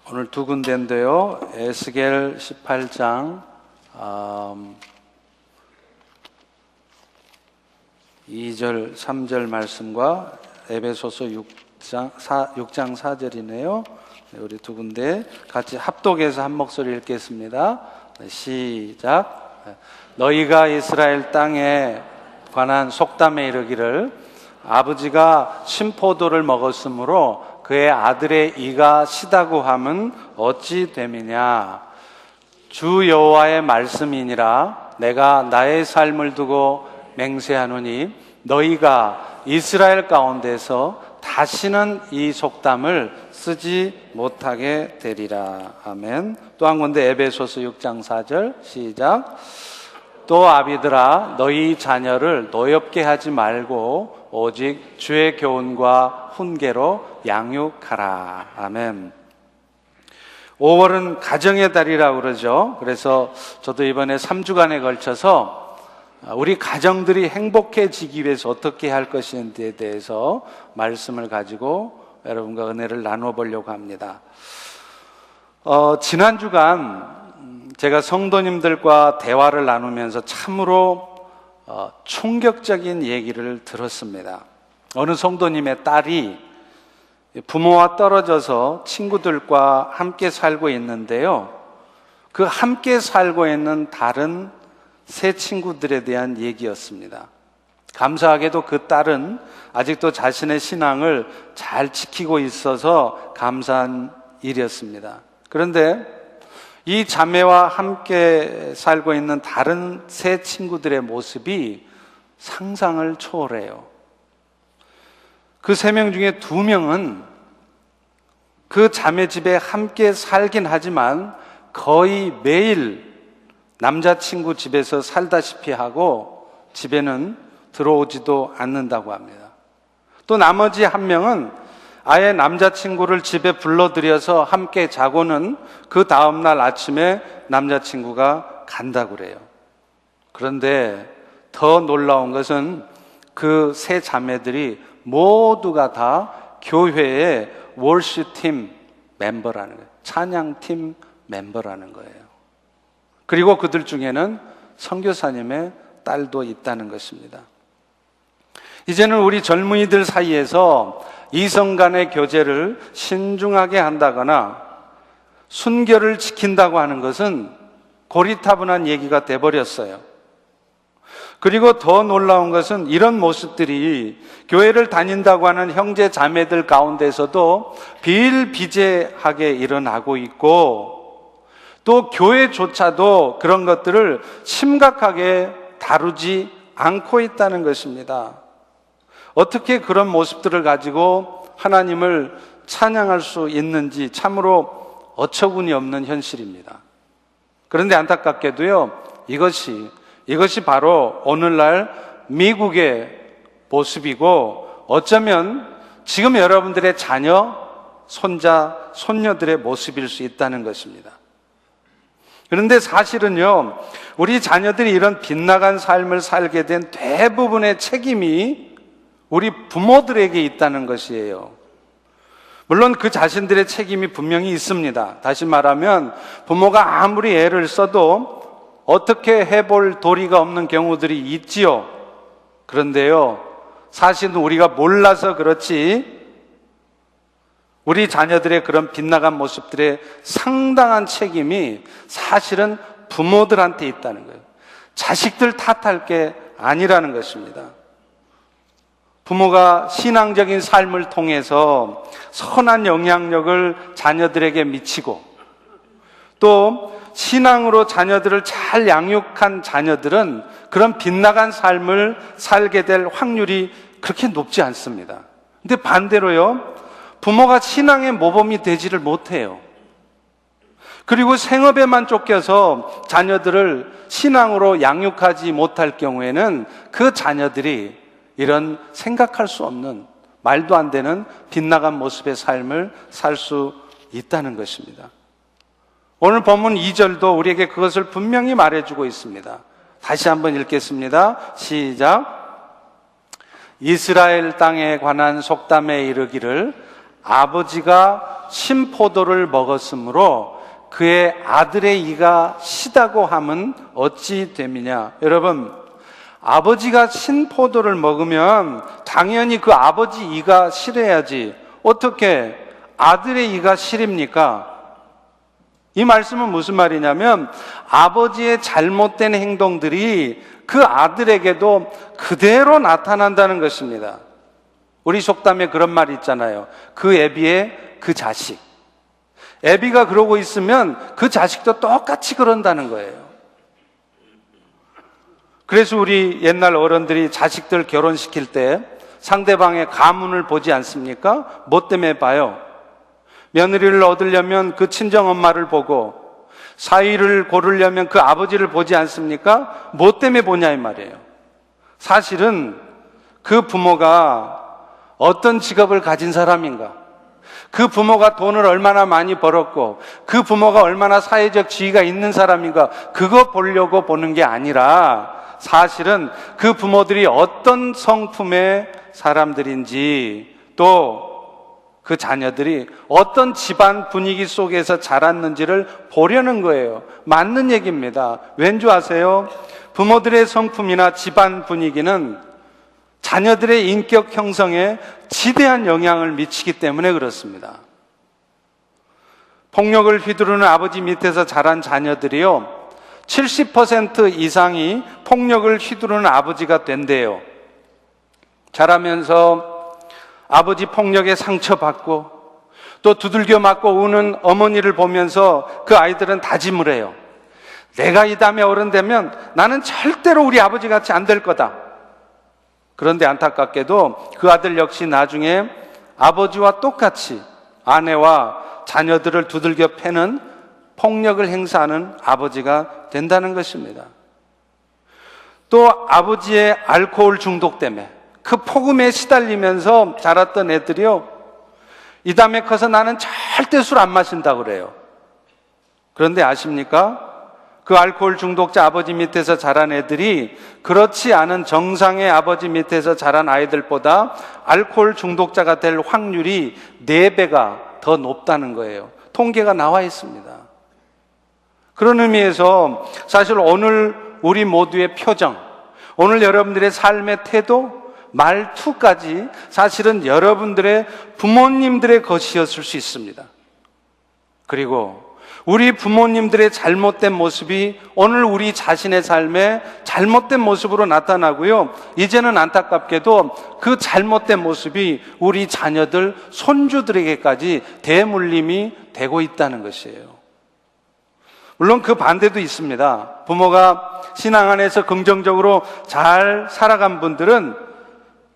오늘 두 군데인데요. 에스겔 18장 2절 3절 말씀과 에베소서 6장 4절이네요. 우리 두 군데 같이 합독해서 한 목소리 읽겠습니다. 시작. 너희가 이스라엘 땅에 관한 속담에 이르기를 아버지가 신포도를 먹었으므로 그의 아들의 이가 시다고 함은 어찌 됨이냐. 주 여호와의 말씀이니라. 내가 나의 삶을 두고 맹세하노니 너희가 이스라엘 가운데서 다시는 이 속담을 쓰지 못하게 되리라. 아멘. 또 한 군데 에베소서 6장 4절 시작. 또 아비들아 너희 자녀를 노엽게 하지 말고 오직 주의 교훈과 훈계로 양육하라. 아멘. 5월은 가정의 달이라고 그러죠. 그래서 저도 이번에 3주간에 걸쳐서 우리 가정들이 행복해지기 위해서 어떻게 할 것인지에 대해서 말씀을 가지고 여러분과 은혜를 나눠 보려고 합니다. 지난 주간 제가 성도님들과 대화를 나누면서 참으로 충격적인 얘기를 들었습니다. 어느 성도님의 딸이 부모와 떨어져서 친구들과 함께 살고 있는데요. 그 함께 살고 있는 다른 새 친구들에 대한 얘기였습니다. 감사하게도 그 딸은 아직도 자신의 신앙을 잘 지키고 있어서 감사한 일이었습니다. 그런데 이 자매와 함께 살고 있는 다른 새 친구들의 모습이 상상을 초월해요. 그 3명 중에 2명은 그 자매 집에 함께 살긴 하지만 거의 매일 남자친구 집에서 살다시피 하고 집에는 들어오지도 않는다고 합니다. 또 나머지 1명은 아예 남자친구를 집에 불러들여서 함께 자고는 그 다음날 아침에 남자친구가 간다고 그래요. 그런데 더 놀라운 것은 그 세 자매들이 모두가 다 교회의 월시팀 멤버라는 거예요. 찬양팀 멤버라는 거예요. 그리고 그들 중에는 선교사님의 딸도 있다는 것입니다. 이제는 우리 젊은이들 사이에서 이성 간의 교제를 신중하게 한다거나 순결을 지킨다고 하는 것은 고리타분한 얘기가 돼버렸어요. 그리고 더 놀라운 것은 이런 모습들이 교회를 다닌다고 하는 형제 자매들 가운데서도 비일비재하게 일어나고 있고, 또 교회조차도 그런 것들을 심각하게 다루지 않고 있다는 것입니다. 어떻게 그런 모습들을 가지고 하나님을 찬양할 수 있는지 참으로 어처구니 없는 현실입니다. 그런데 안타깝게도요, 이것이 바로 오늘날 미국의 모습이고, 어쩌면 지금 여러분들의 자녀, 손자, 손녀들의 모습일 수 있다는 것입니다. 그런데 사실은요, 우리 자녀들이 이런 빗나간 삶을 살게 된 대부분의 책임이 우리 부모들에게 있다는 것이에요. 물론 그 자신들의 책임이 분명히 있습니다. 다시 말하면 부모가 아무리 애를 써도 어떻게 해볼 도리가 없는 경우들이 있지요. 그런데요, 사실은 우리가 몰라서 그렇지 우리 자녀들의 그런 빗나간 모습들의 상당한 책임이 사실은 부모들한테 있다는 거예요. 자식들 탓할 게 아니라는 것입니다. 부모가 신앙적인 삶을 통해서 선한 영향력을 자녀들에게 미치고, 또 신앙으로 자녀들을 잘 양육한 자녀들은 그런 빗나간 삶을 살게 될 확률이 그렇게 높지 않습니다. 근데 반대로요, 부모가 신앙의 모범이 되지를 못해요. 그리고 생업에만 쫓겨서 자녀들을 신앙으로 양육하지 못할 경우에는 그 자녀들이 이런 생각할 수 없는, 말도 안 되는 빗나간 모습의 삶을 살 수 있다는 것입니다. 오늘 본문 2절도 우리에게 그것을 분명히 말해주고 있습니다. 다시 한번 읽겠습니다. 시작. 이스라엘 땅에 관한 속담에 이르기를 아버지가 신포도를 먹었으므로 그의 아들의 이가 시다고 함은 어찌 됨이냐. 여러분, 아버지가 신포도를 먹으면 당연히 그 아버지 이가 실해야지. 어떻게 아들의 이가 실입니까? 이 말씀은 무슨 말이냐면 아버지의 잘못된 행동들이 그 아들에게도 그대로 나타난다는 것입니다. 우리 속담에 그런 말이 있잖아요. 그 애비의 그 자식. 애비가 그러고 있으면 그 자식도 똑같이 그런다는 거예요. 그래서 우리 옛날 어른들이 자식들 결혼시킬 때 상대방의 가문을 보지 않습니까? 뭐 때문에 봐요? 며느리를 얻으려면 그 친정엄마를 보고, 사위를 고르려면 그 아버지를 보지 않습니까? 뭐 때문에 보냐 이 말이에요. 사실은 그 부모가 어떤 직업을 가진 사람인가, 그 부모가 돈을 얼마나 많이 벌었고 그 부모가 얼마나 사회적 지위가 있는 사람인가, 그거 보려고 보는 게 아니라 사실은 그 부모들이 어떤 성품의 사람들인지, 또 그 자녀들이 어떤 집안 분위기 속에서 자랐는지를 보려는 거예요. 맞는 얘기입니다. 왠지 아세요? 부모들의 성품이나 집안 분위기는 자녀들의 인격 형성에 지대한 영향을 미치기 때문에 그렇습니다. 폭력을 휘두르는 아버지 밑에서 자란 자녀들이요, 70% 이상이 폭력을 휘두르는 아버지가 된대요. 자라면서 아버지 폭력에 상처받고 또 두들겨 맞고 우는 어머니를 보면서 그 아이들은 다짐을 해요. 내가 이 다음에 어른 되면 나는 절대로 우리 아버지 같이 안 될 거다. 그런데 안타깝게도 그 아들 역시 나중에 아버지와 똑같이 아내와 자녀들을 두들겨 패는 폭력을 행사하는 아버지가 된다는 것입니다. 또 아버지의 알코올 중독 때문에 그 폭음에 시달리면서 자랐던 애들이요, 이 다음에 커서 나는 절대 술 안 마신다고 그래요. 그런데 아십니까? 그 알코올 중독자 아버지 밑에서 자란 애들이 그렇지 않은 정상의 아버지 밑에서 자란 아이들보다 알코올 중독자가 될 확률이 4배가 더 높다는 거예요. 통계가 나와 있습니다. 그런 의미에서 사실 오늘 우리 모두의 표정, 오늘 여러분들의 삶의 태도, 말투까지 사실은 여러분들의 부모님들의 것이었을 수 있습니다. 그리고 우리 부모님들의 잘못된 모습이 오늘 우리 자신의 삶에 잘못된 모습으로 나타나고요, 이제는 안타깝게도 그 잘못된 모습이 우리 자녀들, 손주들에게까지 대물림이 되고 있다는 것이에요. 물론 그 반대도 있습니다. 부모가 신앙 안에서 긍정적으로 잘 살아간 분들은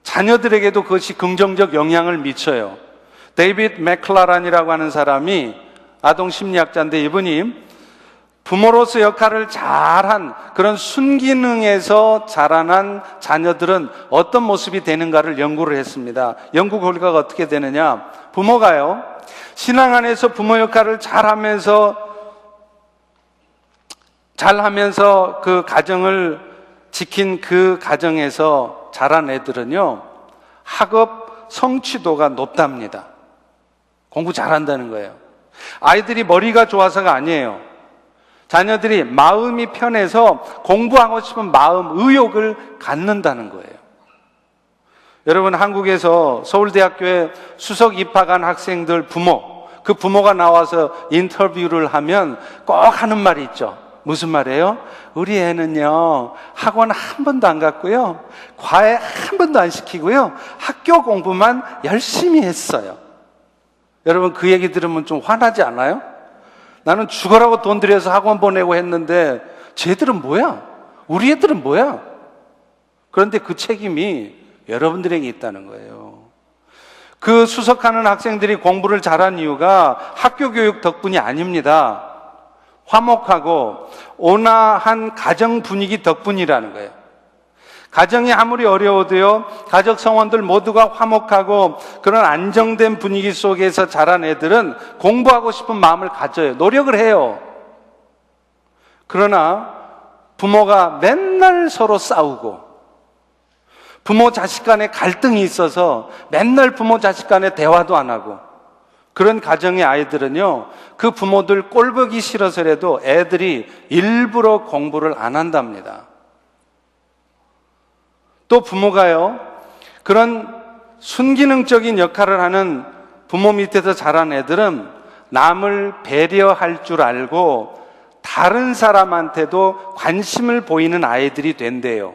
자녀들에게도 그것이 긍정적 영향을 미쳐요. 데이비드 맥클라란이라고 하는 사람이 아동 심리학자인데, 이분이 부모로서 역할을 잘한 그런 순기능에서 자라난 자녀들은 어떤 모습이 되는가를 연구를 했습니다. 연구 결과가 어떻게 되느냐, 부모가요, 신앙 안에서 부모 역할을 잘하면서 그 가정을 지킨 그 가정에서 자란 애들은요, 학업 성취도가 높답니다. 공부 잘한다는 거예요. 아이들이 머리가 좋아서가 아니에요. 자녀들이 마음이 편해서 공부하고 싶은 마음, 의욕을 갖는다는 거예요. 여러분, 한국에서 서울대학교에 수석 입학한 학생들 부모, 그 부모가 나와서 인터뷰를 하면 꼭 하는 말이 있죠. 무슨 말이에요? 우리 애는요, 학원 한 번도 안 갔고요, 과외 한 번도 안 시키고요, 학교 공부만 열심히 했어요. 여러분, 그 얘기 들으면 좀 화나지 않아요? 나는 죽어라고 돈 들여서 학원 보내고 했는데 쟤들은 뭐야? 우리 애들은 뭐야? 그런데 그 책임이 여러분들에게 있다는 거예요. 그 수석하는 학생들이 공부를 잘한 이유가 학교 교육 덕분이 아닙니다. 화목하고 온화한 가정 분위기 덕분이라는 거예요. 가정이 아무리 어려워도요, 가족 성원들 모두가 화목하고 그런 안정된 분위기 속에서 자란 애들은 공부하고 싶은 마음을 가져요. 노력을 해요. 그러나 부모가 맨날 서로 싸우고 부모 자식 간에 갈등이 있어서 맨날 부모 자식 간에 대화도 안 하고 그런 가정의 아이들은요, 그 부모들 꼴보기 싫어서라도 애들이 일부러 공부를 안 한답니다. 또 부모가요, 그런 순기능적인 역할을 하는 부모 밑에서 자란 애들은 남을 배려할 줄 알고 다른 사람한테도 관심을 보이는 아이들이 된대요.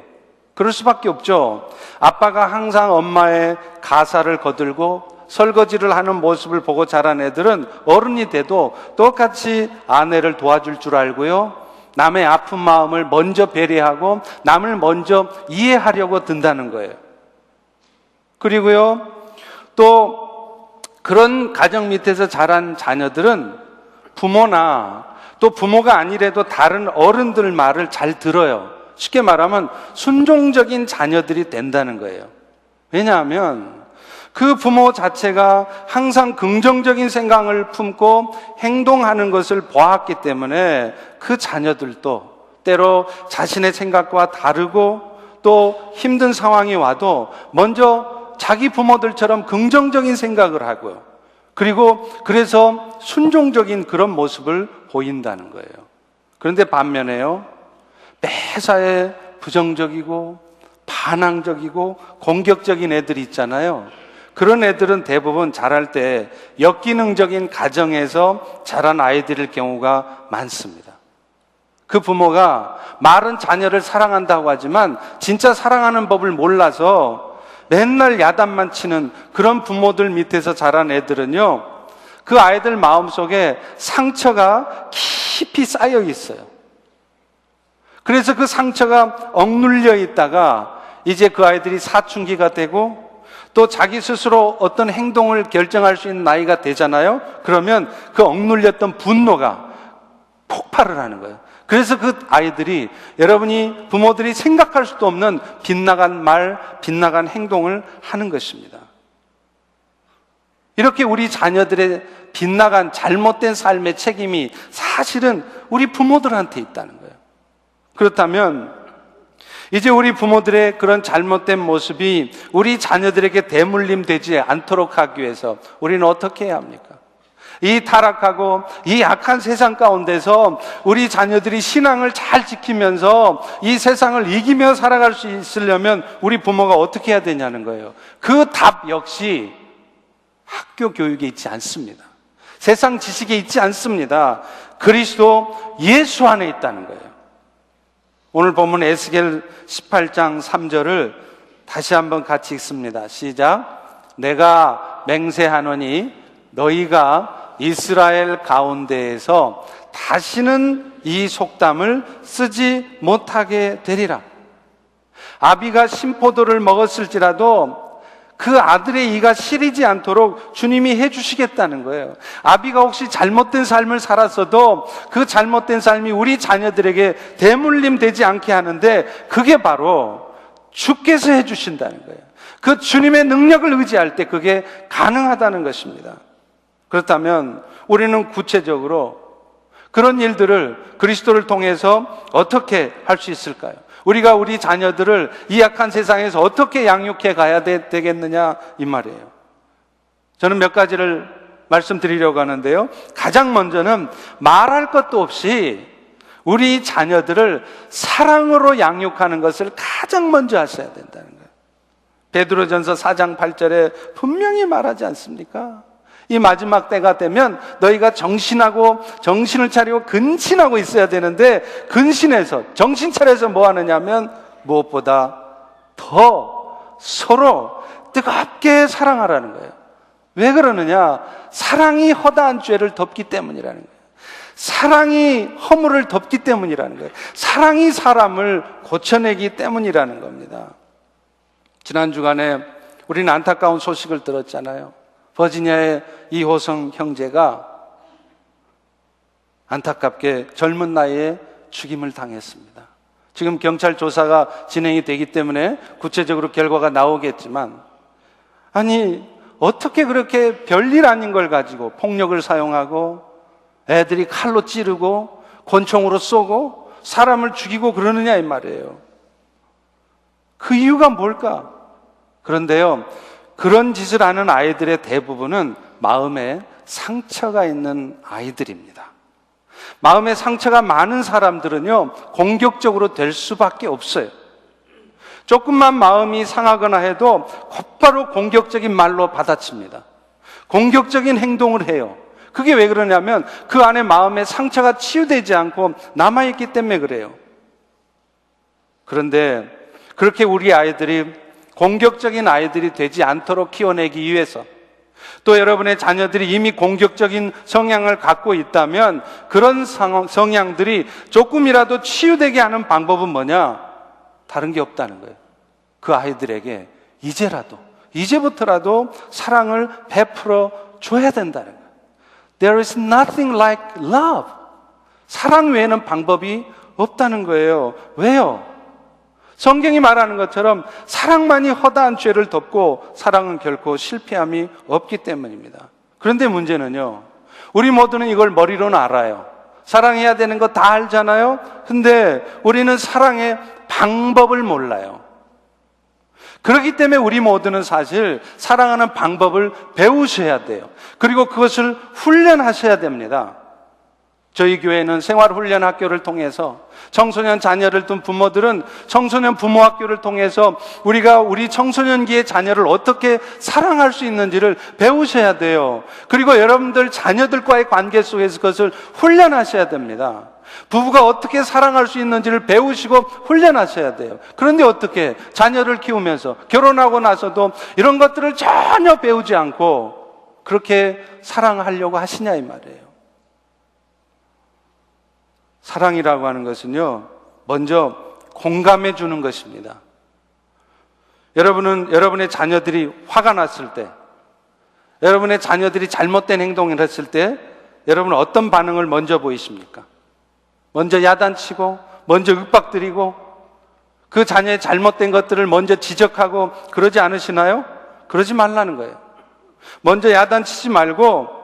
그럴 수밖에 없죠. 아빠가 항상 엄마의 가사를 거들고 설거지를 하는 모습을 보고 자란 애들은 어른이 돼도 똑같이 아내를 도와줄 줄 알고요, 남의 아픈 마음을 먼저 배려하고 남을 먼저 이해하려고 든다는 거예요. 그리고요, 또 그런 가정 밑에서 자란 자녀들은 부모나 또 부모가 아니래도 다른 어른들 말을 잘 들어요. 쉽게 말하면 순종적인 자녀들이 된다는 거예요. 왜냐하면 그 부모 자체가 항상 긍정적인 생각을 품고 행동하는 것을 보았기 때문에 그 자녀들도 때로 자신의 생각과 다르고 또 힘든 상황이 와도 먼저 자기 부모들처럼 긍정적인 생각을 하고요. 그리고 그래서 순종적인 그런 모습을 보인다는 거예요. 그런데 반면에요, 매사에 부정적이고 반항적이고 공격적인 애들이 있잖아요. 그런 애들은 대부분 자랄 때 역기능적인 가정에서 자란 아이들일 경우가 많습니다. 그 부모가 말은 자녀를 사랑한다고 하지만 진짜 사랑하는 법을 몰라서 맨날 야단만 치는 그런 부모들 밑에서 자란 애들은요, 그 아이들 마음속에 상처가 깊이 쌓여 있어요. 그래서 그 상처가 억눌려 있다가 이제 그 아이들이 사춘기가 되고 또 자기 스스로 어떤 행동을 결정할 수 있는 나이가 되잖아요. 그러면 그 억눌렸던 분노가 폭발을 하는 거예요. 그래서 그 아이들이, 여러분이 부모들이 생각할 수도 없는 빗나간 말, 빗나간 행동을 하는 것입니다. 이렇게 우리 자녀들의 빗나간 잘못된 삶의 책임이 사실은 우리 부모들한테 있다는 거예요. 그렇다면 이제 우리 부모들의 그런 잘못된 모습이 우리 자녀들에게 대물림 되지 않도록 하기 위해서 우리는 어떻게 해야 합니까? 이 타락하고 이 악한 세상 가운데서 우리 자녀들이 신앙을 잘 지키면서 이 세상을 이기며 살아갈 수 있으려면 우리 부모가 어떻게 해야 되냐는 거예요. 그 답 역시 학교 교육에 있지 않습니다. 세상 지식에 있지 않습니다. 그리스도 예수 안에 있다는 거예요. 오늘 본문 에스겔 18장 3절을 다시 한번 같이 읽습니다. 시작. 내가 맹세하노니 너희가 이스라엘 가운데에서 다시는 이 속담을 쓰지 못하게 되리라. 아비가 신포도를 먹었을지라도 그 아들의 이가 시리지 않도록 주님이 해주시겠다는 거예요. 아비가 혹시 잘못된 삶을 살았어도 그 잘못된 삶이 우리 자녀들에게 대물림 되지 않게 하는데 그게 바로 주께서 해주신다는 거예요. 그 주님의 능력을 의지할 때 그게 가능하다는 것입니다. 그렇다면 우리는 구체적으로 그런 일들을 그리스도를 통해서 어떻게 할 수 있을까요? 우리가 우리 자녀들을 이 악한 세상에서 어떻게 양육해 가야 되겠느냐 이 말이에요. 저는 몇 가지를 말씀드리려고 하는데요. 가장 먼저는 말할 것도 없이 우리 자녀들을 사랑으로 양육하는 것을 가장 먼저 하셔야 된다는 거예요. 베드로전서 4장 8절에 분명히 말하지 않습니까? 이 마지막 때가 되면 너희가 정신을 차리고 근신하고 있어야 되는데, 근신해서 정신 차려서 뭐 하느냐면 무엇보다 더 서로 뜨겁게 사랑하라는 거예요. 왜 그러느냐? 사랑이 허다한 죄를 덮기 때문이라는 거예요. 사랑이 허물을 덮기 때문이라는 거예요. 사랑이 사람을 고쳐내기 때문이라는 겁니다. 지난 주간에 우리는 안타까운 소식을 들었잖아요. 버지니아의 이호성 형제가 안타깝게 젊은 나이에 죽임을 당했습니다. 지금 경찰 조사가 진행이 되기 때문에 구체적으로 결과가 나오겠지만, 아니 어떻게 그렇게 별일 아닌 걸 가지고 폭력을 사용하고 애들이 칼로 찌르고 권총으로 쏘고 사람을 죽이고 그러느냐 이 말이에요. 그 이유가 뭘까? 그런데요, 그런 짓을 하는 아이들의 대부분은 마음에 상처가 있는 아이들입니다. 마음에 상처가 많은 사람들은요, 공격적으로 될 수밖에 없어요. 조금만 마음이 상하거나 해도 곧바로 공격적인 말로 받아칩니다. 공격적인 행동을 해요. 그게 왜 그러냐면 그 안에 마음에 상처가 치유되지 않고 남아있기 때문에 그래요. 그런데 그렇게 우리 아이들이 공격적인 아이들이 되지 않도록 키워내기 위해서, 또 여러분의 자녀들이 이미 공격적인 성향을 갖고 있다면 그런 성향들이 조금이라도 치유되게 하는 방법은 뭐냐? 다른 게 없다는 거예요. 그 아이들에게 이제부터라도 사랑을 베풀어 줘야 된다는 거예요. There is nothing like love. 사랑 외에는 방법이 없다는 거예요. 왜요? 성경이 말하는 것처럼 사랑만이 허다한 죄를 덮고 사랑은 결코 실패함이 없기 때문입니다. 그런데 문제는요, 우리 모두는 이걸 머리로는 알아요. 사랑해야 되는 거 다 알잖아요. 근데 우리는 사랑의 방법을 몰라요. 그렇기 때문에 우리 모두는 사실 사랑하는 방법을 배우셔야 돼요. 그리고 그것을 훈련하셔야 됩니다. 저희 교회는 생활훈련학교를 통해서 청소년 자녀를 둔 부모들은 청소년 부모학교를 통해서 우리가 우리 청소년기의 자녀를 어떻게 사랑할 수 있는지를 배우셔야 돼요. 그리고 여러분들 자녀들과의 관계 속에서 그것을 훈련하셔야 됩니다. 부부가 어떻게 사랑할 수 있는지를 배우시고 훈련하셔야 돼요. 그런데 어떻게 자녀를 키우면서 결혼하고 나서도 이런 것들을 전혀 배우지 않고 그렇게 사랑하려고 하시냐 이 말이에요. 사랑이라고 하는 것은요, 먼저 공감해 주는 것입니다. 여러분은 여러분의 자녀들이 화가 났을 때, 여러분의 자녀들이 잘못된 행동을 했을 때 여러분은 어떤 반응을 먼저 보이십니까? 먼저 야단치고 먼저 윽박드리고 그 자녀의 잘못된 것들을 먼저 지적하고 그러지 않으시나요? 그러지 말라는 거예요. 먼저 야단치지 말고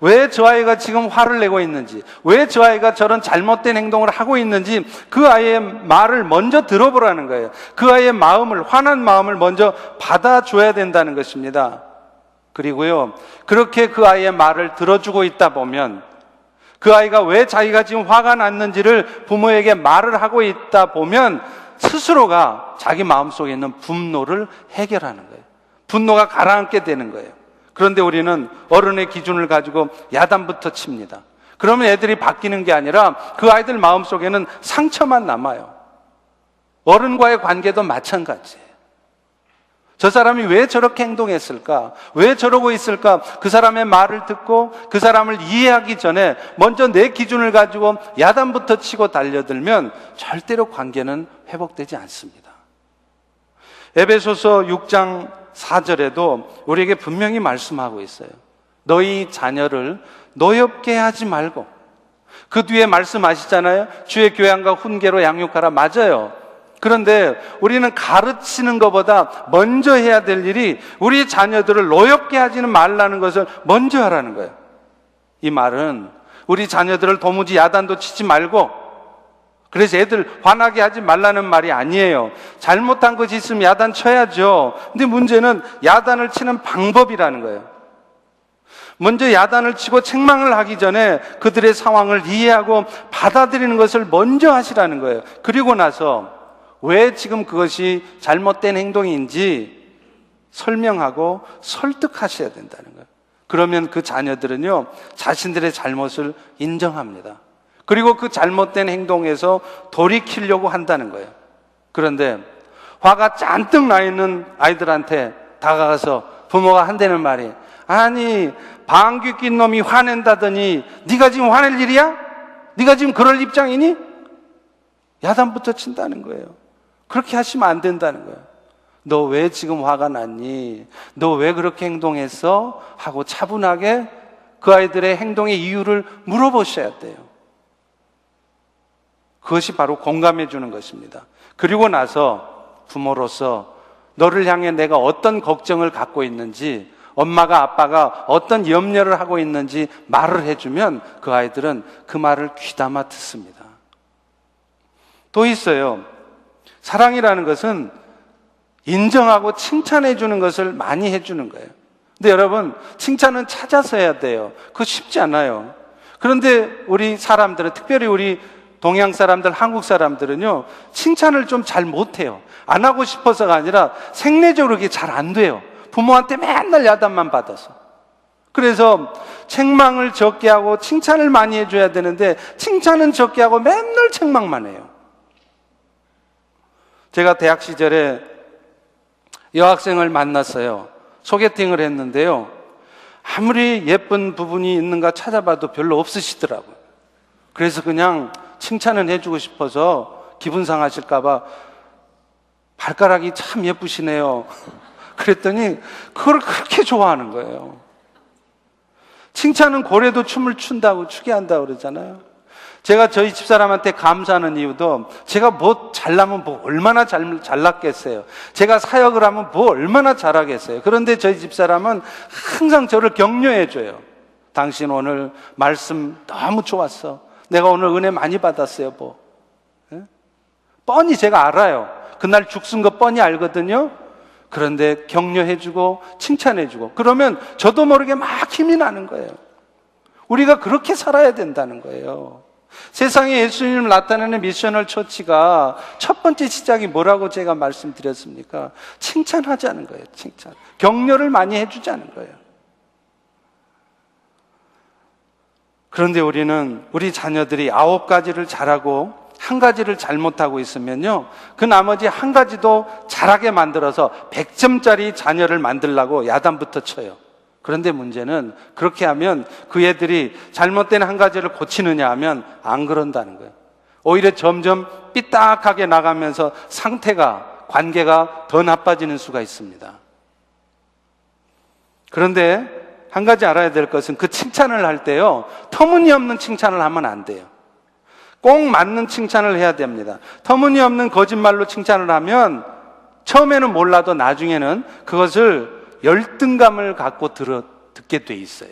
왜 저 아이가 지금 화를 내고 있는지, 왜 저 아이가 저런 잘못된 행동을 하고 있는지 그 아이의 말을 먼저 들어보라는 거예요. 그 아이의 마음을, 화난 마음을 먼저 받아줘야 된다는 것입니다. 그리고요, 그렇게 그 아이의 말을 들어주고 있다 보면 그 아이가 왜 자기가 지금 화가 났는지를 부모에게 말을 하고 있다 보면 스스로가 자기 마음속에 있는 분노를 해결하는 거예요. 분노가 가라앉게 되는 거예요. 그런데 우리는 어른의 기준을 가지고 야단부터 칩니다. 그러면 애들이 바뀌는 게 아니라 그 아이들 마음속에는 상처만 남아요. 어른과의 관계도 마찬가지예요. 저 사람이 왜 저렇게 행동했을까? 왜 저러고 있을까? 그 사람의 말을 듣고 그 사람을 이해하기 전에 먼저 내 기준을 가지고 야단부터 치고 달려들면 절대로 관계는 회복되지 않습니다. 에베소서 6장 4절에도 우리에게 분명히 말씀하고 있어요. 너희 자녀를 노엽게 하지 말고. 그 뒤에 말씀하시잖아요. 주의 교양과 훈계로 양육하라. 맞아요. 그런데 우리는 가르치는 것보다 먼저 해야 될 일이 우리 자녀들을 노엽게 하지는 말라는 것을 먼저 하라는 거예요. 이 말은 우리 자녀들을 도무지 야단도 치지 말고, 그래서 애들 화나게 하지 말라는 말이 아니에요. 잘못한 것이 있으면 야단 쳐야죠. 근데 문제는 야단을 치는 방법이라는 거예요. 먼저 야단을 치고 책망을 하기 전에 그들의 상황을 이해하고 받아들이는 것을 먼저 하시라는 거예요. 그리고 나서 왜 지금 그것이 잘못된 행동인지 설명하고 설득하셔야 된다는 거예요. 그러면 그 자녀들은요, 자신들의 잘못을 인정합니다. 그리고 그 잘못된 행동에서 돌이키려고 한다는 거예요. 그런데 화가 잔뜩 나 있는 아이들한테 다가가서 부모가 한다는 말이, 아니 방귀 낀 놈이 화낸다더니 네가 지금 화낼 일이야? 네가 지금 그럴 입장이니? 야단부터 친다는 거예요. 그렇게 하시면 안 된다는 거예요. 너 왜 지금 화가 났니? 너 왜 그렇게 행동했어? 하고 차분하게 그 아이들의 행동의 이유를 물어보셔야 돼요. 그것이 바로 공감해 주는 것입니다. 그리고 나서 부모로서 너를 향해 내가 어떤 걱정을 갖고 있는지, 엄마가 아빠가 어떤 염려를 하고 있는지 말을 해주면 그 아이들은 그 말을 귀담아 듣습니다. 또 있어요. 사랑이라는 것은 인정하고 칭찬해 주는 것을 많이 해주는 거예요. 근데 여러분, 칭찬은 찾아서 해야 돼요. 그거 쉽지 않아요. 그런데 우리 사람들은, 특별히 우리 동양 사람들, 한국 사람들은요, 칭찬을 좀 잘 못해요. 안 하고 싶어서가 아니라 생리적으로 그게 잘 안 돼요. 부모한테 맨날 야단만 받아서. 그래서 책망을 적게 하고 칭찬을 많이 해줘야 되는데 칭찬은 적게 하고 맨날 책망만 해요. 제가 대학 시절에 여학생을 만났어요. 소개팅을 했는데요, 아무리 예쁜 부분이 있는가 찾아봐도 별로 없으시더라고요. 그래서 그냥 칭찬은 해주고 싶어서 기분 상하실까봐 발가락이 참 예쁘시네요. 그랬더니 그걸 그렇게 좋아하는 거예요. 칭찬은 고래도 춤을 춘다고, 추게 한다고 그러잖아요. 제가 저희 집사람한테 감사하는 이유도, 제가 뭐 잘나면 뭐 얼마나 잘났겠어요. 제가 사역을 하면 뭐 얼마나 잘하겠어요. 그런데 저희 집사람은 항상 저를 격려해줘요. 당신 오늘 말씀 너무 좋았어. 내가 오늘 은혜 많이 받았어요. 뭐 뻔히 제가 알아요. 그날 죽순 거 뻔히 알거든요. 그런데 격려해주고 칭찬해주고, 그러면 저도 모르게 막 힘이 나는 거예요. 우리가 그렇게 살아야 된다는 거예요. 세상에 예수님을 나타내는 미셔널 처치가 첫 번째 시작이 뭐라고 제가 말씀드렸습니까? 칭찬하자는 거예요. 칭찬. 격려를 많이 해주자는 거예요. 그런데 우리는 우리 자녀들이 9가지를 잘하고 1가지를 잘못하고 있으면요, 그 나머지 1가지도 잘하게 만들어서 100점짜리 자녀를 만들려고 야단부터 쳐요. 그런데 문제는 그렇게 하면 그 애들이 잘못된 1가지를 고치느냐 하면 안 그런다는 거예요. 오히려 점점 삐딱하게 나가면서 상태가, 관계가 더 나빠지는 수가 있습니다. 그런데 한 가지 알아야 될 것은, 그 칭찬을 할 때요, 터무니없는 칭찬을 하면 안 돼요. 꼭 맞는 칭찬을 해야 됩니다. 터무니없는 거짓말로 칭찬을 하면 처음에는 몰라도 나중에는 그것을 열등감을 갖고 듣게 돼 있어요.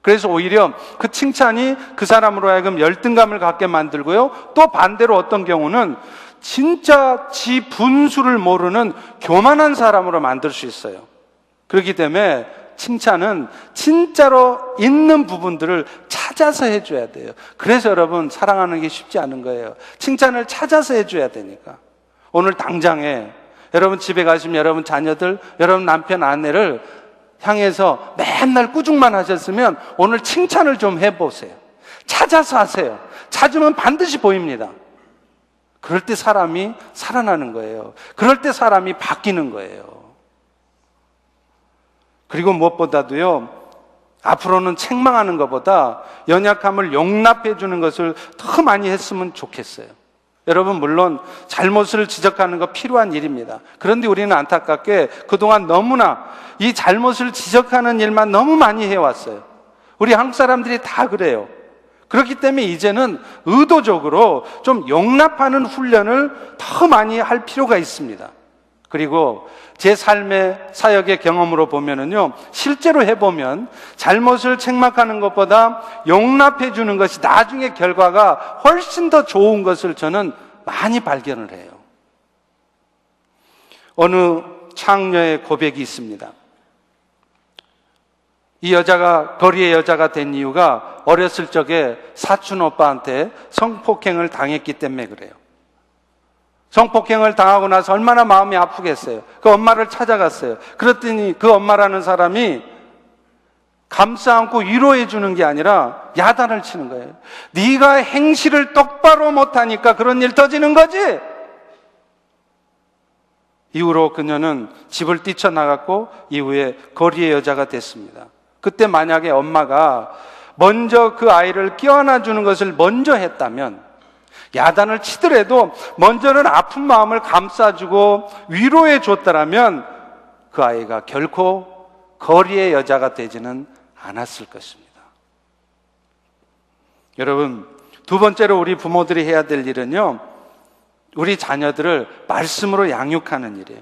그래서 오히려 그 칭찬이 그 사람으로 하여금 열등감을 갖게 만들고요, 또 반대로 어떤 경우는 진짜 지 분수를 모르는 교만한 사람으로 만들 수 있어요. 그렇기 때문에 칭찬은 진짜로 있는 부분들을 찾아서 해줘야 돼요. 그래서 여러분, 사랑하는 게 쉽지 않은 거예요. 칭찬을 찾아서 해줘야 되니까. 오늘 당장에 여러분 집에 가시면 여러분 자녀들, 여러분 남편, 아내를 향해서 맨날 꾸중만 하셨으면 오늘 칭찬을 좀 해보세요. 찾아서 하세요. 찾으면 반드시 보입니다. 그럴 때 사람이 살아나는 거예요. 그럴 때 사람이 바뀌는 거예요. 그리고 무엇보다도요, 앞으로는 책망하는 것보다 연약함을 용납해 주는 것을 더 많이 했으면 좋겠어요. 여러분, 물론 잘못을 지적하는 거 필요한 일입니다. 그런데 우리는 안타깝게 그동안 너무나 이 잘못을 지적하는 일만 너무 많이 해왔어요. 우리 한국 사람들이 다 그래요. 그렇기 때문에 이제는 의도적으로 좀 용납하는 훈련을 더 많이 할 필요가 있습니다. 그리고 제 삶의 사역의 경험으로 보면은요, 실제로 해보면 잘못을 책망하는 것보다 용납해 주는 것이 나중에 결과가 훨씬 더 좋은 것을 저는 많이 발견을 해요. 어느 창녀의 고백이 있습니다. 이 여자가 거리의 여자가 된 이유가 어렸을 적에 사촌 오빠한테 성폭행을 당했기 때문에 그래요. 성폭행을 당하고 나서 얼마나 마음이 아프겠어요. 그 엄마를 찾아갔어요. 그랬더니 그 엄마라는 사람이 감싸 안고 위로해 주는 게 아니라 야단을 치는 거예요. 네가 행실을 똑바로 못하니까 그런 일 터지는 거지. 이후로 그녀는 집을 뛰쳐나갔고 이후에 거리의 여자가 됐습니다. 그때 만약에 엄마가 먼저 그 아이를 껴안아 주는 것을 먼저 했다면, 야단을 치더라도 먼저는 아픈 마음을 감싸주고 위로해 줬더라면 그 아이가 결코 거리의 여자가 되지는 않았을 것입니다. 여러분, 두 번째로 우리 부모들이 해야 될 일은요, 우리 자녀들을 말씀으로 양육하는 일이에요.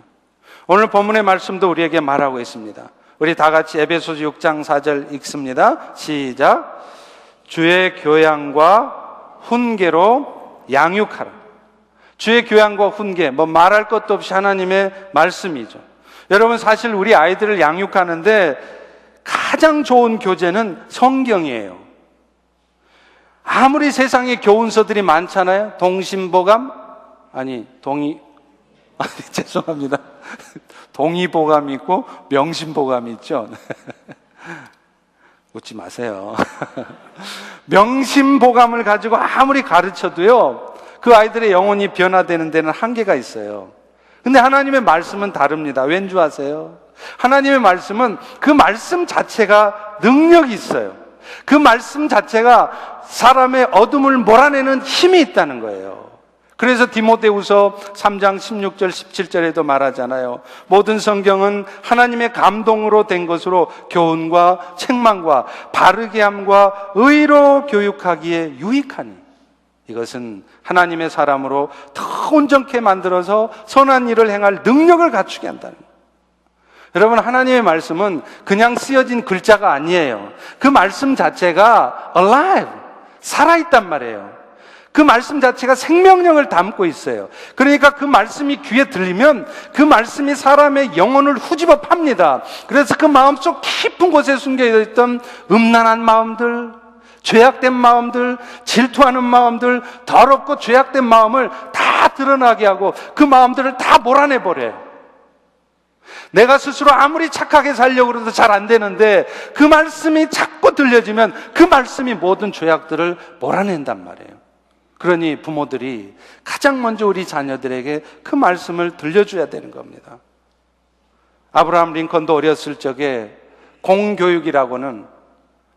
오늘 본문의 말씀도 우리에게 말하고 있습니다. 우리 다 같이 에베소서 6장 4절 읽습니다. 시작. 주의 교양과 훈계로 양육하라. 주의 교양과 훈계, 뭐 말할 것도 없이 하나님의 말씀이죠. 여러분, 사실 우리 아이들을 양육하는데 가장 좋은 교재는 성경이에요. 아무리 세상에 교훈서들이 많잖아요. 동심보감? 죄송합니다. 동의보감이 있고 명심보감이 있죠. 웃지 마세요. 명심보감을 가지고 아무리 가르쳐도요, 그 아이들의 영혼이 변화되는 데는 한계가 있어요. 근데 하나님의 말씀은 다릅니다. 왠 줄 아세요? 하나님의 말씀은 그 말씀 자체가 능력이 있어요. 그 말씀 자체가 사람의 어둠을 몰아내는 힘이 있다는 거예요. 그래서 디모데후서 3장 16절 17절에도 말하잖아요. 모든 성경은 하나님의 감동으로 된 것으로 교훈과 책망과 바르게 함과 의로 교육하기에 유익하니, 이것은 하나님의 사람으로 더 온전케 만들어서 선한 일을 행할 능력을 갖추게 한다는 거예요. 여러분, 하나님의 말씀은 그냥 쓰여진 글자가 아니에요. 그 말씀 자체가 alive, 살아있단 말이에요. 그 말씀 자체가 생명력을 담고 있어요. 그러니까 그 말씀이 귀에 들리면 그 말씀이 사람의 영혼을 후집어 팝니다. 그래서 그 마음속 깊은 곳에 숨겨있던 음란한 마음들, 죄악된 마음들, 질투하는 마음들, 더럽고 죄악된 마음을 다 드러나게 하고 그 마음들을 다 몰아내버려요. 내가 스스로 아무리 착하게 살려고 해도 잘 안 되는데 그 말씀이 자꾸 들려지면 그 말씀이 모든 죄악들을 몰아낸단 말이에요. 그러니 부모들이 가장 먼저 우리 자녀들에게 그 말씀을 들려줘야 되는 겁니다. 아브라함 링컨도 어렸을 적에 공교육이라고는,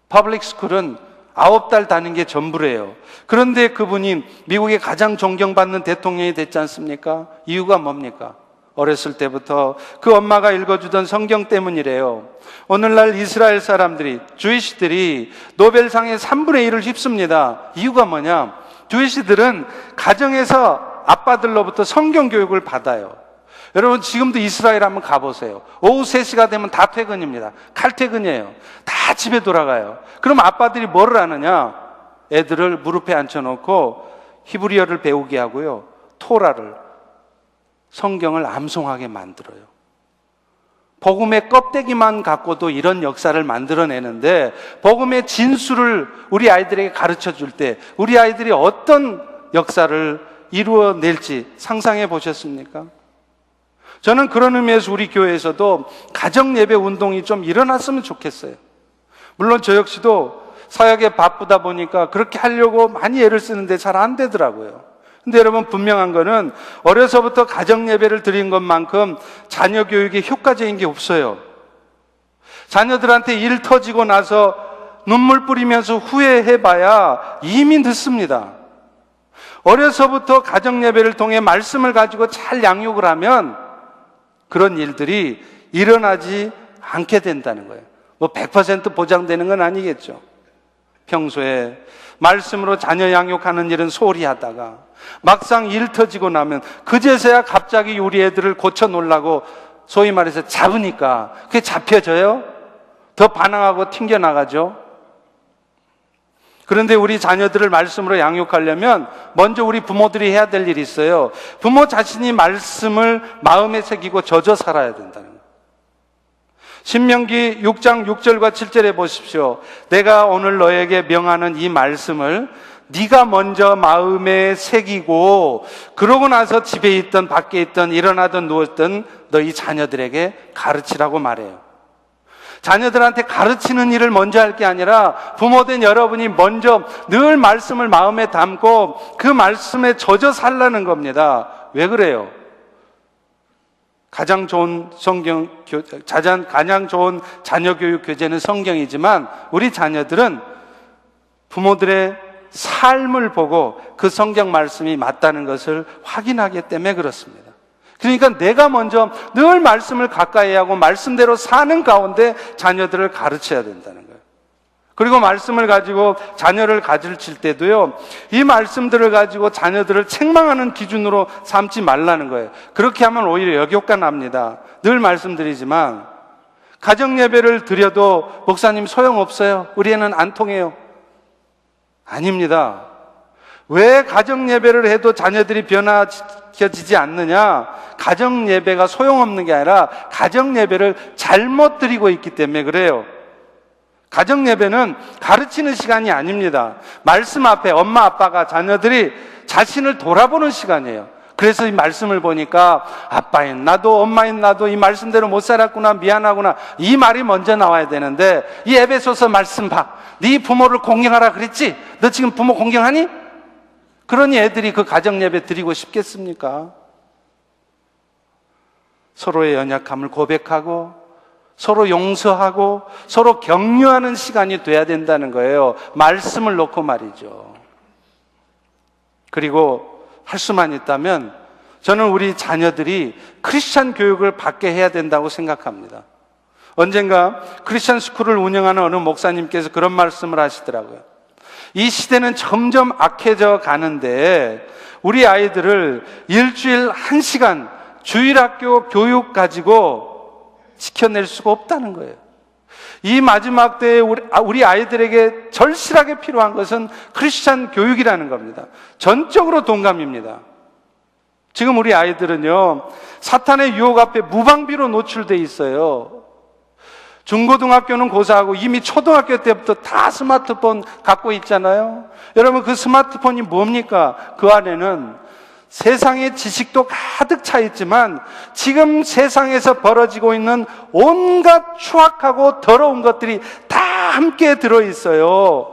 퍼블릭 스쿨은 9달 다닌 게 전부래요. 그런데 그분이 미국의 가장 존경받는 대통령이 됐지 않습니까? 이유가 뭡니까? 어렸을 때부터 그 엄마가 읽어주던 성경 때문이래요. 오늘날 이스라엘 사람들이, 주이시들이 노벨상의 3분의 1을 휩습니다. 이유가 뭐냐? 주이시들은 가정에서 아빠들로부터 성경 교육을 받아요. 여러분, 지금도 이스라엘 한번 가보세요. 오후 3시가 되면 다 퇴근입니다. 칼퇴근이에요. 다 집에 돌아가요. 그럼 아빠들이 뭐를 하느냐? 애들을 무릎에 앉혀놓고 히브리어를 배우게 하고요, 토라를, 성경을 암송하게 만들어요. 복음의 껍데기만 갖고도 이런 역사를 만들어내는데, 복음의 진수를 우리 아이들에게 가르쳐 줄 때 우리 아이들이 어떤 역사를 이루어낼지 상상해 보셨습니까? 저는 그런 의미에서 우리 교회에서도 가정예배 운동이 좀 일어났으면 좋겠어요. 물론 저 역시도 사역에 바쁘다 보니까 그렇게 하려고 많이 애를 쓰는데 잘 안 되더라고요. 근데 여러분, 분명한 거는 어려서부터 가정예배를 드린 것만큼 자녀 교육에 효과적인 게 없어요. 자녀들한테 일 터지고 나서 눈물 뿌리면서 후회해봐야 이미 늦습니다. 어려서부터 가정예배를 통해 말씀을 가지고 잘 양육을 하면 그런 일들이 일어나지 않게 된다는 거예요. 뭐 100% 보장되는 건 아니겠죠. 평소에 말씀으로 자녀 양육하는 일은 소홀히 하다가 막상 일 터지고 나면 그제서야 갑자기 우리 애들을 고쳐놓으려고 소위 말해서 잡으니까 그게 잡혀져요? 더 반항하고 튕겨나가죠. 그런데 우리 자녀들을 말씀으로 양육하려면 먼저 우리 부모들이 해야 될 일이 있어요. 부모 자신이 말씀을 마음에 새기고 젖어 살아야 된다는 거예요. 신명기 6장 6절과 7절에 보십시오. 내가 오늘 너에게 명하는 이 말씀을 네가 먼저 마음에 새기고 그러고 나서 집에 있든 밖에 있든 일어나든 누웠든 너희 자녀들에게 가르치라고 말해요. 자녀들한테 가르치는 일을 먼저 할 게 아니라 부모된 여러분이 먼저 늘 말씀을 마음에 담고 그 말씀에 젖어 살라는 겁니다. 왜 그래요? 가장 좋은 가장 좋은 자녀 교육 교재는 성경이지만 우리 자녀들은 부모들의 삶을 보고 그 성경 말씀이 맞다는 것을 확인하기 때문에 그렇습니다. 그러니까 내가 먼저 늘 말씀을 가까이 하고 말씀대로 사는 가운데 자녀들을 가르쳐야 된다는 거예요. 그리고 말씀을 가지고 자녀를 가르칠 때도요, 이 말씀들을 가지고 자녀들을 책망하는 기준으로 삼지 말라는 거예요. 그렇게 하면 오히려 역효과 납니다. 늘 말씀드리지만 가정예배를 드려도 목사님 소용없어요. 우리 애는 안 통해요. 아닙니다. 왜 가정예배를 해도 자녀들이 변화시켜지지 않느냐? 가정예배가 소용없는 게 아니라 가정예배를 잘못 드리고 있기 때문에 그래요. 가정 예배는 가르치는 시간이 아닙니다. 말씀 앞에 엄마 아빠가 자녀들이 자신을 돌아보는 시간이에요. 그래서 이 말씀을 보니까 아빠인 나도 엄마인 나도 이 말씀대로 못 살았구나, 미안하구나, 이 말이 먼저 나와야 되는데, 이 에베소서 말씀 봐. 네 부모를 공경하라 그랬지? 너 지금 부모 공경하니? 그러니 애들이 그 가정 예배 드리고 싶겠습니까? 서로의 연약함을 고백하고 서로 용서하고 서로 격려하는 시간이 돼야 된다는 거예요. 말씀을 놓고 말이죠. 그리고 할 수만 있다면 저는 우리 자녀들이 크리스찬 교육을 받게 해야 된다고 생각합니다. 언젠가 크리스찬 스쿨을 운영하는 어느 목사님께서 그런 말씀을 하시더라고요. 이 시대는 점점 악해져 가는데 우리 아이들을 일주일 1시간 주일학교 교육 가지고 지켜낼 수가 없다는 거예요. 이 마지막 때에 우리 아이들에게 절실하게 필요한 것은 크리스찬 교육이라는 겁니다. 전적으로 동감입니다. 지금 우리 아이들은요, 사탄의 유혹 앞에 무방비로 노출돼 있어요. 중고등학교는 고사하고 이미 초등학교 때부터 다 스마트폰 갖고 있잖아요. 여러분, 그 스마트폰이 뭡니까? 그 안에는 세상의 지식도 가득 차 있지만 지금 세상에서 벌어지고 있는 온갖 추악하고 더러운 것들이 다 함께 들어있어요.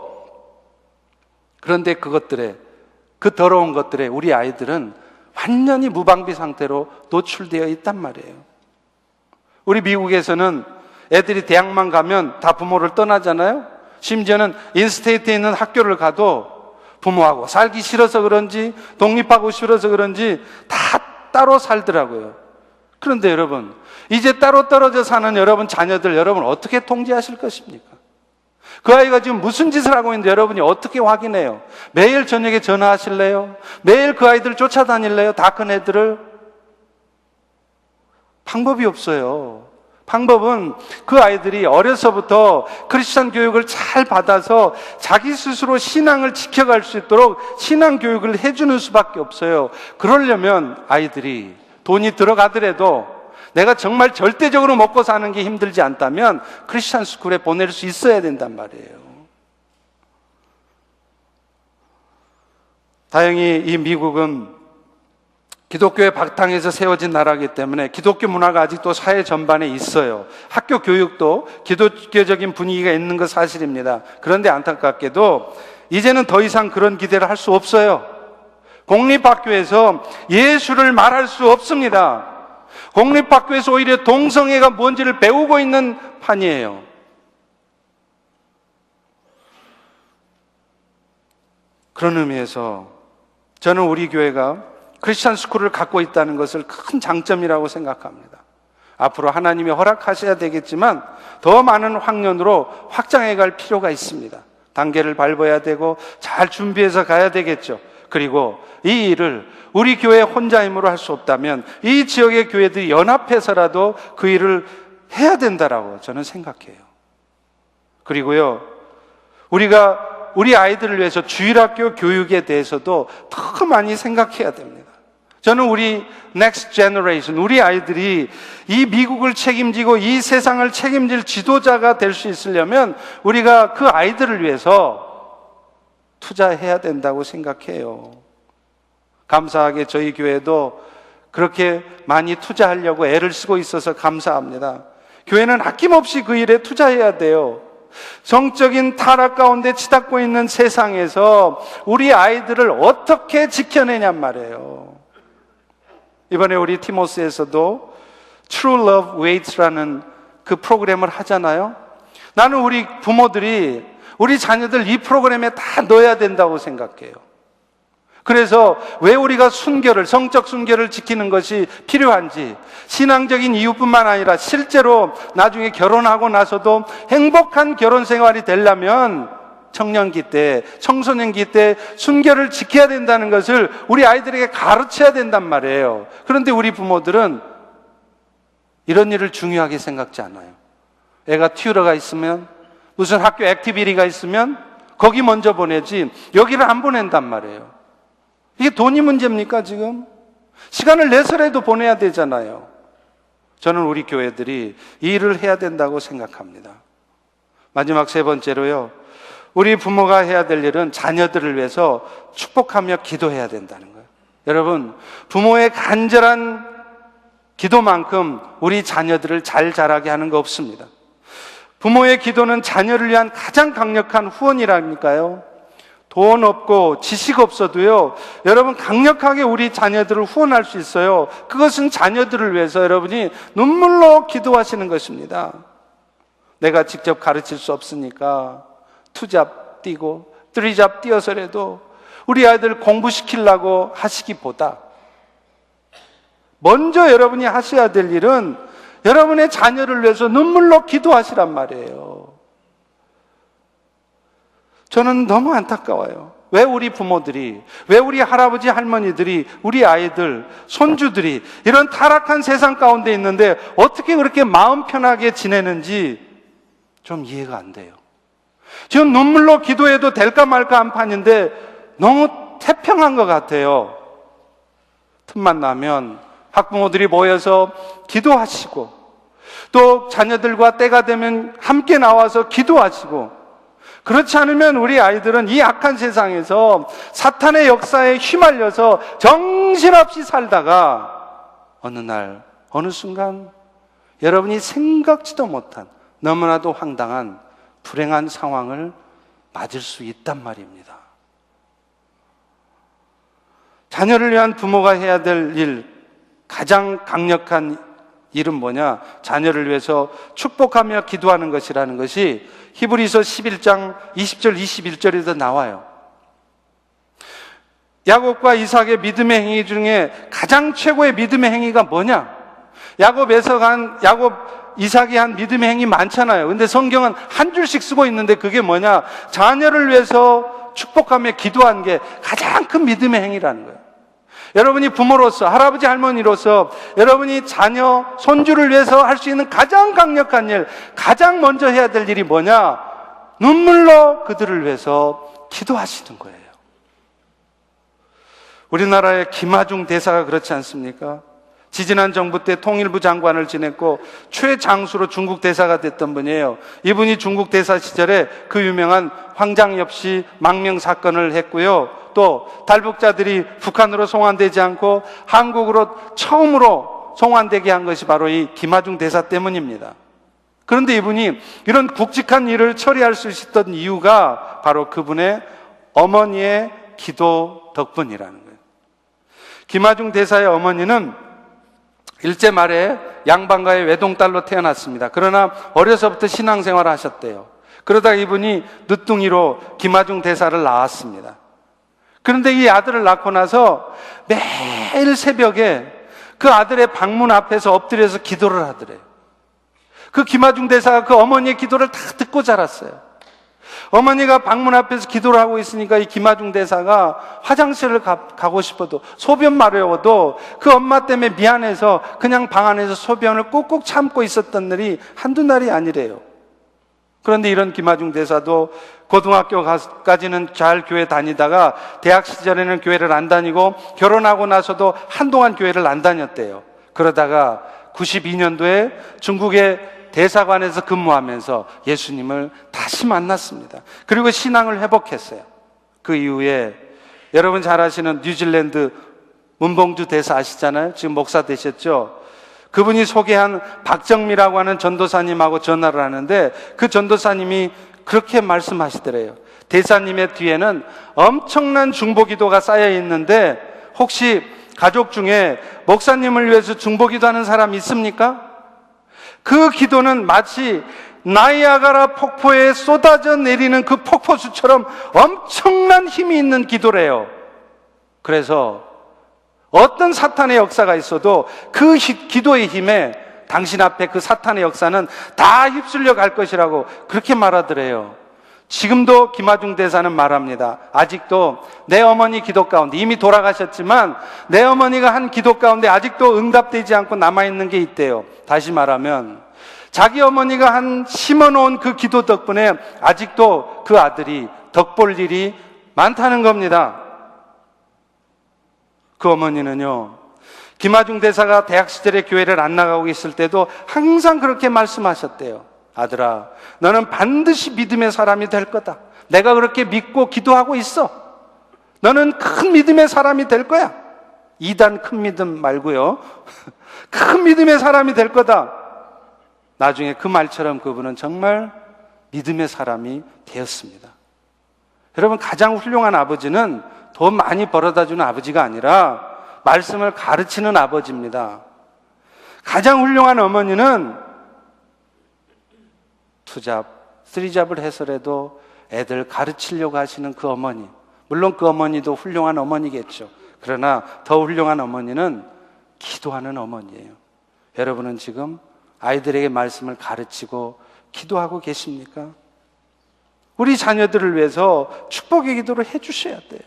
그런데 그 더러운 것들에 우리 아이들은 완전히 무방비 상태로 노출되어 있단 말이에요. 우리 미국에서는 애들이 대학만 가면 다 부모를 떠나잖아요. 심지어는 인스테이트에 있는 학교를 가도 부모하고 살기 싫어서 그런지 독립하고 싫어서 그런지 다 따로 살더라고요. 그런데 여러분, 이제 따로 떨어져 사는 여러분 자녀들 여러분 어떻게 통제하실 것입니까? 그 아이가 지금 무슨 짓을 하고 있는데 여러분이 어떻게 확인해요? 매일 저녁에 전화하실래요? 매일 그 아이들 쫓아다닐래요? 다 큰 애들을? 방법이 없어요. 방법은 그 아이들이 어려서부터 크리스천 교육을 잘 받아서 자기 스스로 신앙을 지켜갈 수 있도록 신앙 교육을 해주는 수밖에 없어요. 그러려면 아이들이 돈이 들어가더라도 내가 정말 절대적으로 먹고 사는 게 힘들지 않다면 크리스천 스쿨에 보낼 수 있어야 된단 말이에요. 다행히 이 미국은 기독교의 바탕에서 세워진 나라이기 때문에 기독교 문화가 아직도 사회 전반에 있어요. 학교 교육도 기독교적인 분위기가 있는 것 사실입니다. 그런데 안타깝게도 이제는 더 이상 그런 기대를 할 수 없어요. 공립학교에서 예수를 말할 수 없습니다. 공립학교에서 오히려 동성애가 뭔지를 배우고 있는 판이에요. 그런 의미에서 저는 우리 교회가 크리스천 스쿨을 갖고 있다는 것을 큰 장점이라고 생각합니다. 앞으로 하나님이 허락하셔야 되겠지만 더 많은 학년으로 확장해 갈 필요가 있습니다. 단계를 밟아야 되고 잘 준비해서 가야 되겠죠. 그리고 이 일을 우리 교회 혼자 힘으로 할 수 없다면 이 지역의 교회들이 연합해서라도 그 일을 해야 된다라고 저는 생각해요. 그리고요, 우리가 우리 아이들을 위해서 주일학교 교육에 대해서도 더 많이 생각해야 됩니다. 저는 우리 next generation, 우리 아이들이 이 미국을 책임지고 이 세상을 책임질 지도자가 될 수 있으려면 우리가 그 아이들을 위해서 투자해야 된다고 생각해요. 감사하게 저희 교회도 그렇게 많이 투자하려고 애를 쓰고 있어서 감사합니다. 교회는 아낌없이 그 일에 투자해야 돼요. 정적인 타락 가운데 치닫고 있는 세상에서 우리 아이들을 어떻게 지켜내냔 말이에요. 이번에 우리 티모스에서도 True Love Waits라는 그 프로그램을 하잖아요. 나는 우리 부모들이 우리 자녀들 이 프로그램에 다 넣어야 된다고 생각해요. 그래서 왜 우리가 순결을, 성적 순결을 지키는 것이 필요한지, 신앙적인 이유뿐만 아니라 실제로 나중에 결혼하고 나서도 행복한 결혼 생활이 되려면 청년기 때, 청소년기 때 순결을 지켜야 된다는 것을 우리 아이들에게 가르쳐야 된단 말이에요. 그런데 우리 부모들은 이런 일을 중요하게 생각지 않아요. 애가 튜러가 있으면, 무슨 학교 액티비티가 있으면 거기 먼저 보내지 여기를 안 보낸단 말이에요. 이게 돈이 문제입니까 지금? 시간을 내서라도 보내야 되잖아요. 저는 우리 교회들이 이 일을 해야 된다고 생각합니다. 마지막 세 번째로요, 우리 부모가 해야 될 일은 자녀들을 위해서 축복하며 기도해야 된다는 거예요. 여러분, 부모의 간절한 기도만큼 우리 자녀들을 잘 자라게 하는 거 없습니다. 부모의 기도는 자녀를 위한 가장 강력한 후원이라니까요. 돈 없고 지식 없어도요, 여러분 강력하게 우리 자녀들을 후원할 수 있어요. 그것은 자녀들을 위해서 여러분이 눈물로 기도하시는 것입니다. 내가 직접 가르칠 수 없으니까 투잡 뛰고 쓰리잡 뛰어서라도 우리 아이들 공부시키려고 하시기보다 먼저 여러분이 하셔야 될 일은 여러분의 자녀를 위해서 눈물로 기도하시란 말이에요. 저는 너무 안타까워요. 왜 우리 부모들이, 왜 우리 할아버지 할머니들이, 우리 아이들, 손주들이 이런 타락한 세상 가운데 있는데 어떻게 그렇게 마음 편하게 지내는지 좀 이해가 안 돼요. 지금 눈물로 기도해도 될까 말까 한 판인데 너무 태평한 것 같아요. 틈만 나면 학부모들이 모여서 기도하시고, 또 자녀들과 때가 되면 함께 나와서 기도하시고, 그렇지 않으면 우리 아이들은 이 악한 세상에서 사탄의 역사에 휘말려서 정신없이 살다가 어느 날, 어느 순간 여러분이 생각지도 못한 너무나도 황당한 불행한 상황을 맞을 수 있단 말입니다. 자녀를 위한 부모가 해야 될 일, 가장 강력한 일은 뭐냐? 자녀를 위해서 축복하며 기도하는 것이라는 것이 히브리서 11장 20절 21절에도 나와요. 야곱과 이삭의 믿음의 행위 중에 가장 최고의 믿음의 행위가 뭐냐? 야곱, 이삭이 한 믿음의 행위 많잖아요. 근데 성경은 한 줄씩 쓰고 있는데 그게 뭐냐? 자녀를 위해서 축복하며 기도한 게 가장 큰 믿음의 행위라는 거예요. 여러분이 부모로서, 할아버지 할머니로서 여러분이 자녀, 손주를 위해서 할 수 있는 가장 강력한 일, 가장 먼저 해야 될 일이 뭐냐? 눈물로 그들을 위해서 기도하시는 거예요. 우리나라의 김하중 대사가 그렇지 않습니까? 지지난 정부 때 통일부 장관을 지냈고 최장수로 중국 대사가 됐던 분이에요. 이분이 중국 대사 시절에 그 유명한 황장엽씨 망명 사건을 했고요. 또 탈북자들이 북한으로 송환되지 않고 한국으로 처음으로 송환되게 한 것이 바로 이 김하중 대사 때문입니다. 그런데 이분이 이런 굵직한 일을 처리할 수 있었던 이유가 바로 그분의 어머니의 기도 덕분이라는 거예요. 김하중 대사의 어머니는 일제 말에 양반가의 외동딸로 태어났습니다. 그러나 어려서부터 신앙생활을 하셨대요. 그러다 이분이 늦둥이로 김하중 대사를 낳았습니다. 그런데 이 아들을 낳고 나서 매일 새벽에 그 아들의 방문 앞에서 엎드려서 기도를 하더래요. 그 김하중 대사가 그 어머니의 기도를 다 듣고 자랐어요. 어머니가 방문 앞에서 기도를 하고 있으니까 이 김하중 대사가 화장실을 가고 싶어도, 소변 마려워도 그 엄마 때문에 미안해서 그냥 방 안에서 소변을 꾹꾹 참고 있었던 날이 한두 날이 아니래요. 그런데 이런 김하중 대사도 고등학교까지는 잘 교회 다니다가 대학 시절에는 교회를 안 다니고 결혼하고 나서도 한동안 교회를 안 다녔대요. 그러다가 92년도에 중국의 대사관에서 근무하면서 예수님을 다시 만났습니다. 그리고 신앙을 회복했어요. 그 이후에 여러분 잘 아시는 뉴질랜드 문봉주 대사 아시잖아요? 지금 목사 되셨죠? 그분이 소개한 박정미라고 하는 전도사님하고 전화를 하는데 그 전도사님이 그렇게 말씀하시더래요. 대사님의 뒤에는 엄청난 중보기도가 쌓여 있는데 혹시 가족 중에 목사님을 위해서 중보기도하는 사람 있습니까? 그 기도는 마치 나이아가라 폭포에 쏟아져 내리는 그 폭포수처럼 엄청난 힘이 있는 기도래요. 그래서 어떤 사탄의 역사가 있어도 그 기도의 힘에 당신 앞에 그 사탄의 역사는 다 휩쓸려 갈 것이라고 그렇게 말하더래요. 지금도 김하중 대사는 말합니다. 아직도 내 어머니 기도 가운데, 이미 돌아가셨지만 내 어머니가 한 기도 가운데 아직도 응답되지 않고 남아있는 게 있대요. 다시 말하면 자기 어머니가 심어놓은 그 기도 덕분에 아직도 그 아들이 덕볼 일이 많다는 겁니다. 그 어머니는요, 김하중 대사가 대학 시절에 교회를 안 나가고 있을 때도 항상 그렇게 말씀하셨대요. 아들아, 너는 반드시 믿음의 사람이 될 거다. 내가 그렇게 믿고 기도하고 있어. 너는 큰 믿음의 사람이 될 거야. 2단 큰 믿음 말고요. 큰 믿음의 사람이 될 거다. 나중에 그 말처럼 그분은 정말 믿음의 사람이 되었습니다. 여러분, 가장 훌륭한 아버지는 돈 많이 벌어다 주는 아버지가 아니라 말씀을 가르치는 아버지입니다. 가장 훌륭한 어머니는 투잡, 쓰리잡을 해서라도 애들 가르치려고 하시는 그 어머니. 물론 그 어머니도 훌륭한 어머니겠죠. 그러나 더 훌륭한 어머니는 기도하는 어머니예요. 여러분은 지금 아이들에게 말씀을 가르치고 기도하고 계십니까? 우리 자녀들을 위해서 축복의 기도를 해주셔야 돼요.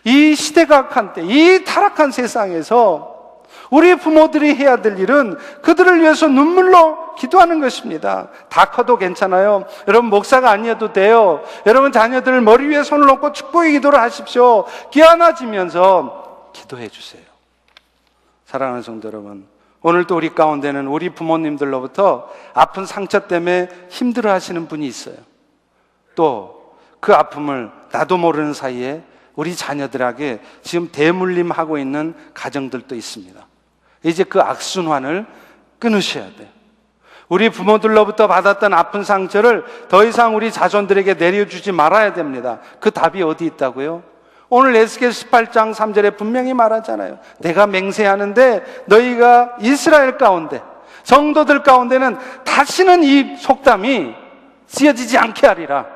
이 시대가 악한 때, 이 타락한 세상에서 우리 부모들이 해야 될 일은 그들을 위해서 눈물로 기도하는 것입니다. 다 커도 괜찮아요. 여러분, 목사가 아니어도 돼요. 여러분 자녀들을 머리 위에 손을 놓고 축복의 기도를 하십시오. 귀안아지면서 기도해 주세요. 사랑하는 성도 여러분, 오늘도 우리 가운데는 우리 부모님들로부터 아픈 상처 때문에 힘들어 하시는 분이 있어요. 또 그 아픔을 나도 모르는 사이에 우리 자녀들에게 지금 대물림하고 있는 가정들도 있습니다. 이제 그 악순환을 끊으셔야 돼요. 우리 부모들로부터 받았던 아픈 상처를 더 이상 우리 자손들에게 내려주지 말아야 됩니다. 그 답이 어디 있다고요? 오늘 에스겔 18장 3절에 분명히 말하잖아요. 내가 맹세하는데 너희가 이스라엘 가운데, 성도들 가운데는 다시는 이 속담이 쓰여지지 않게 하리라.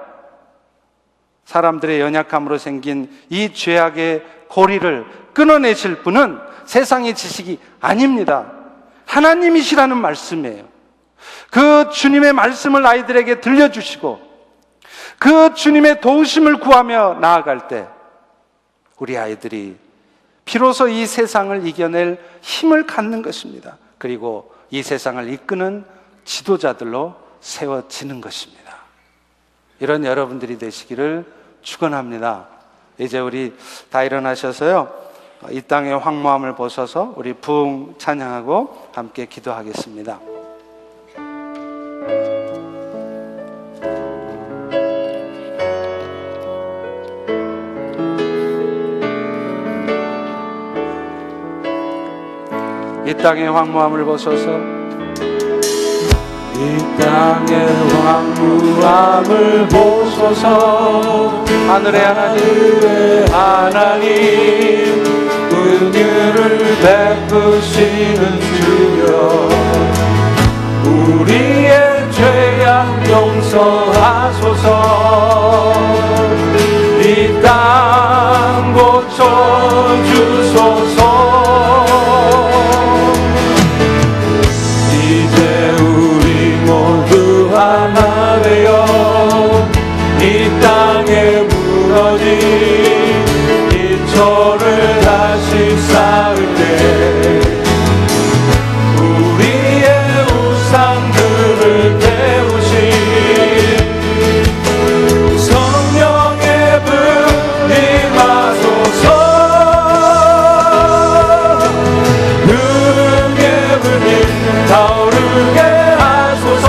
사람들의 연약함으로 생긴 이 죄악의 고리를 끊어내실 분은 세상의 지식이 아닙니다. 하나님이시라는 말씀이에요. 그 주님의 말씀을 아이들에게 들려주시고 그 주님의 도우심을 구하며 나아갈 때 우리 아이들이 비로소 이 세상을 이겨낼 힘을 갖는 것입니다. 그리고 이 세상을 이끄는 지도자들로 세워지는 것입니다. 이런 여러분들이 되시기를 축원합니다. 이제 우리 다 일어나셔서요, 이 땅의 황무함을 보셔서 우리 부흥 찬양하고 함께 기도하겠습니다. 이 땅의 황무함을 보소서. 이 땅의 황무함을 보소서. 하늘의 하나님, 은혜를 베푸시는 주여, 우리의 죄악 용서하소서. 이 땅 고쳐주소서. 하나 되어 이 땅에 무너진 이 철을 다시 쌓을 때 우리의 우상들을 태우신 성령의 불 임하소서. 능의 불빛 타오르게 하소서.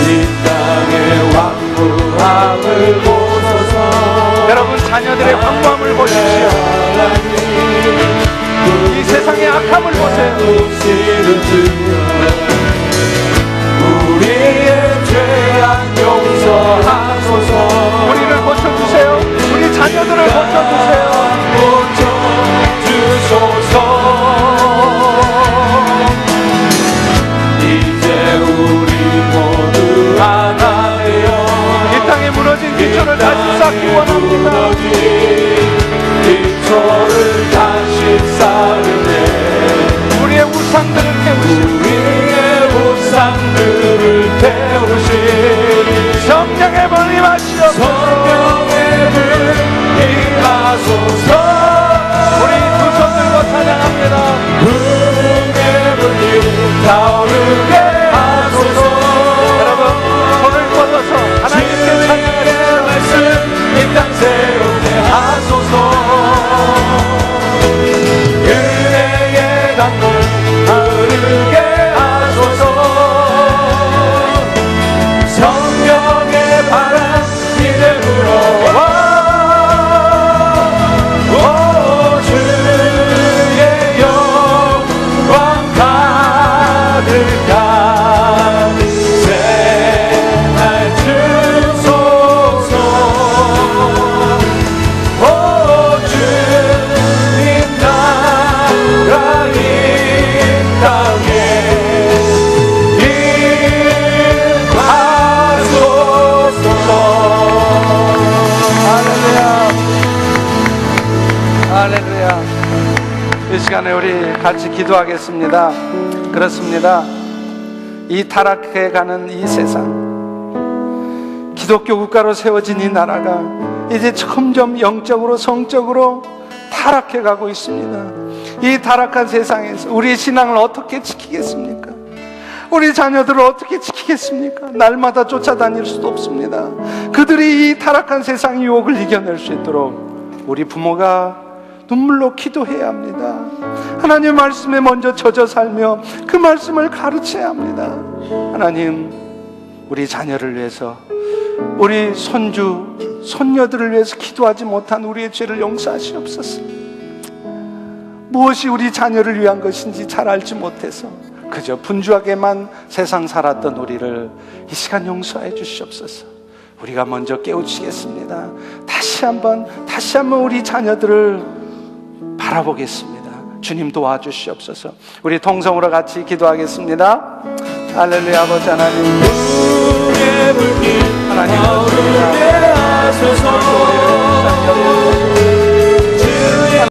이 땅의 황무함을 보소서. 여러분 자녀들의 황무함을 보십시오. 이 세상의 악함을 보세요. 우리의 죄악 용서하소서. 우리를 고쳐주세요. 우리 자녀들을 고쳐주세요. 고쳐주소서. 받기 원합니다. 빈소를 다시 쌓으네. 우리의 우상들을 태우시고 우리의 우상들을 태우신 성령의 불 임하시옵소서. 성령의 불 임하소서. 우리 두 손 들고 찬양합니다. 부흥의 불이 타오르게 하소서. 여러분 손을 뻗어서 하나님께 찬양하시는 말씀 이 땅 새롭게 하소서. 은혜의 강물 흐르게 하소서. 성령의 바람 이제 불어와. 오 주의 영광 가득한 새날 주소서. 오 주님 나라 이 땅에 할렐루야. 이 시간에 우리 같이 기도하겠습니다. 그렇습니다. 이 타락해가는 이 세상, 기독교 국가로 세워진 이 나라가 이제 점점 영적으로 성적으로 타락해가고 있습니다. 이 타락한 세상에서 우리의 신앙을 어떻게 지키겠습니까? 우리 자녀들을 어떻게 지키겠습니까? 날마다 쫓아다닐 수도 없습니다. 그들이 이 타락한 세상의 유혹을 이겨낼 수 있도록 우리 부모가 눈물로 기도해야 합니다. 하나님 말씀에 먼저 젖어 살며 그 말씀을 가르쳐야 합니다. 하나님, 우리 자녀를 위해서, 우리 손주, 손녀들을 위해서 기도하지 못한 우리의 죄를 용서하시옵소서. 무엇이 우리 자녀를 위한 것인지 잘 알지 못해서 그저 분주하게만 세상 살았던 우리를 이 시간 용서해 주시옵소서. 우리가 먼저 깨우치겠습니다. 다시 한번 우리 자녀들을 바라보겠습니다. 주님 도와주시옵소서. 우리 통성으로 같이 기도하겠습니다. 할렐루야. 아버지 하나님, 우리의 불길 하나님 타오르게 하소서.